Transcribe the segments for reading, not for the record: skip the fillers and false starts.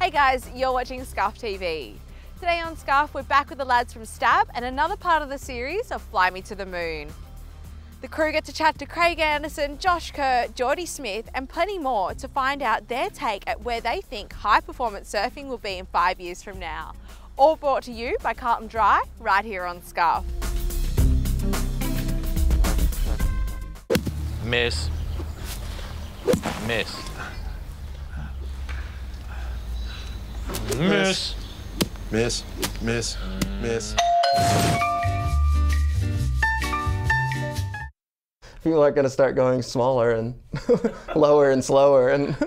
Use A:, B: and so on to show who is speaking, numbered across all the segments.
A: Hey guys, you're watching Skuff TV. Today on Skuff, we're back with the lads from Stab and another part of the series of Fly Me to the Moon. The crew get to chat to Craig Anderson, Josh Kerr, Jordy Smith and plenty more to find out their take at where they think high performance surfing will be in 5 years from now. All brought to you by Carlton Dry, right here on Skuff.
B: Miss. Miss. Miss.
C: Miss. Miss. Miss.
D: People are going to start going smaller and lower and slower and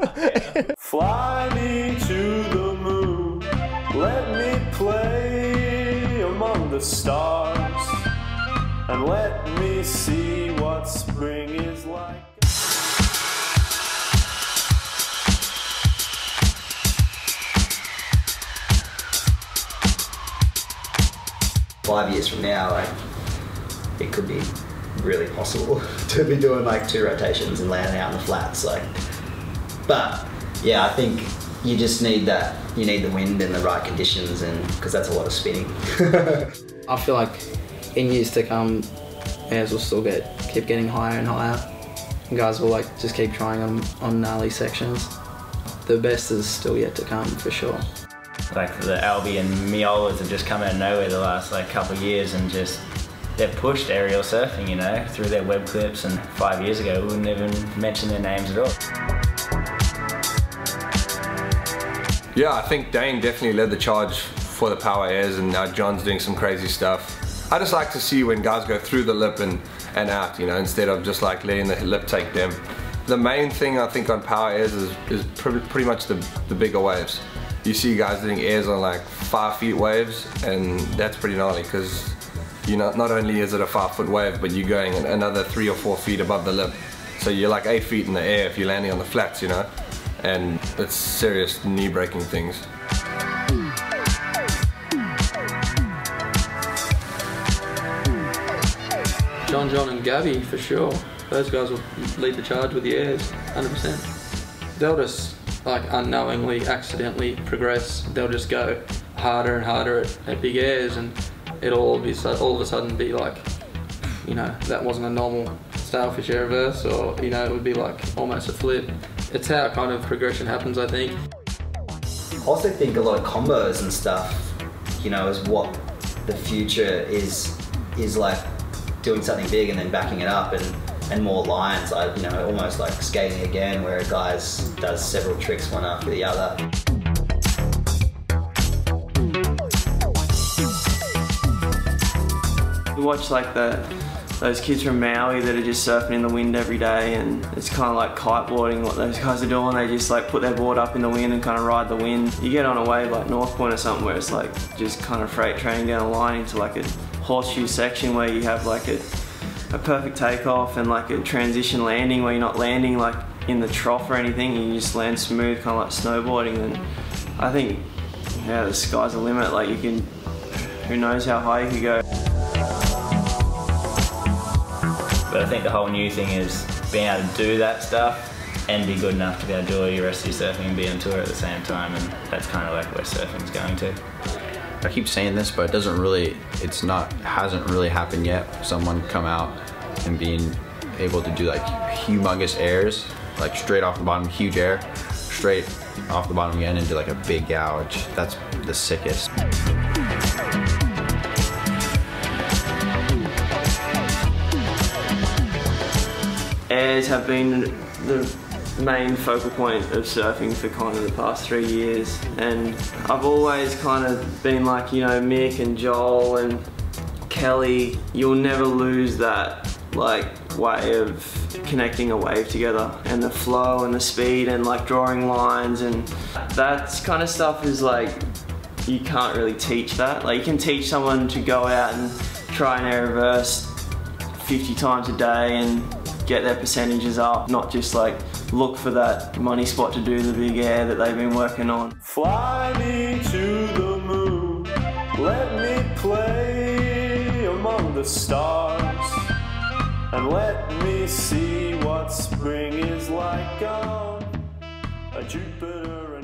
E: Fly me to the moon, let me play among the stars, and let me see what spring is like.
F: 5 years from now, like, it could be really possible to be doing like 2 rotations and landing out in the flats. Like, but yeah, I think you just need that. You need the wind and the right conditions, and because that's a lot of spinning.
G: I feel like in years to come, airs will still keep getting higher and higher. And guys will like just keep trying on gnarly sections. The best is still yet to come for sure.
H: Like the Albi and Miolas have just come out of nowhere the last like couple of years and just they've pushed aerial surfing, you know, through their web clips, and 5 years ago we wouldn't even mention their names at all.
I: Yeah, I think Dane definitely led the charge for the power airs, and now John's doing some crazy stuff. I just like to see when guys go through the lip and out, you know, instead of just like letting the lip take them. The main thing I think on power airs is pretty much the bigger waves. You see guys doing airs on like 5 feet waves, and that's pretty gnarly because you know, not only is it a 5 foot wave, but you're going another 3 or 4 feet above the lip. So you're like 8 feet in the air if you're landing on the flats, you know, and it's serious knee breaking things.
G: John and Gabby for sure. Those guys will lead the charge with the airs, 100%. They'll just like unknowingly, accidentally progress. They'll just go harder and harder at big airs, and it'll all of a sudden be like, you know, that wasn't a normal starfish air reverse, or you know, it would be like almost a flip. It's how kind of progression happens, I think.
F: I also think a lot of combos and stuff, you know, is what the future is like, doing something big and then backing it up, and more lines, like, you know, almost like skating again, where a guy does several tricks one after the other.
J: We watch like those kids from Maui that are just surfing in the wind every day, and it's kind of like kiteboarding what those guys are doing. They just like put their board up in the wind and kind of ride the wind. You get on a wave like North Point or something where it's like just kind of freight train down a line into like a horseshoe section where you have like a perfect takeoff and like a transition landing where you're not landing like in the trough or anything, you just land smooth, kind of like snowboarding. And I think, yeah, the sky's the limit. Like, you can, who knows how high you could go.
H: But I think the whole new thing is being able to do that stuff and be good enough to be able to do all your rest of your surfing and be on tour at the same time, and that's kind of like where surfing's going to.
K: I keep saying this, but it hasn't really happened yet. Someone come out and being able to do like humongous airs, like straight off the bottom, huge air, straight off the bottom again into like a big gouge. That's the sickest.
J: Airs have been the main focal point of surfing for kind of the past 3 years, and I've always kind of been like, you know, Mick and Joel and Kelly, you'll never lose that like way of connecting a wave together, and the flow and the speed and like drawing lines, and that kind of stuff is like, you can't really teach that. Like, you can teach someone to go out and try an air reverse 50 times a day and get their percentages up, not just like look for that money spot to do the big air that they've been working on.
E: Fly me to the moon, let me play among the stars, and let me see what spring is like on a Jupiter.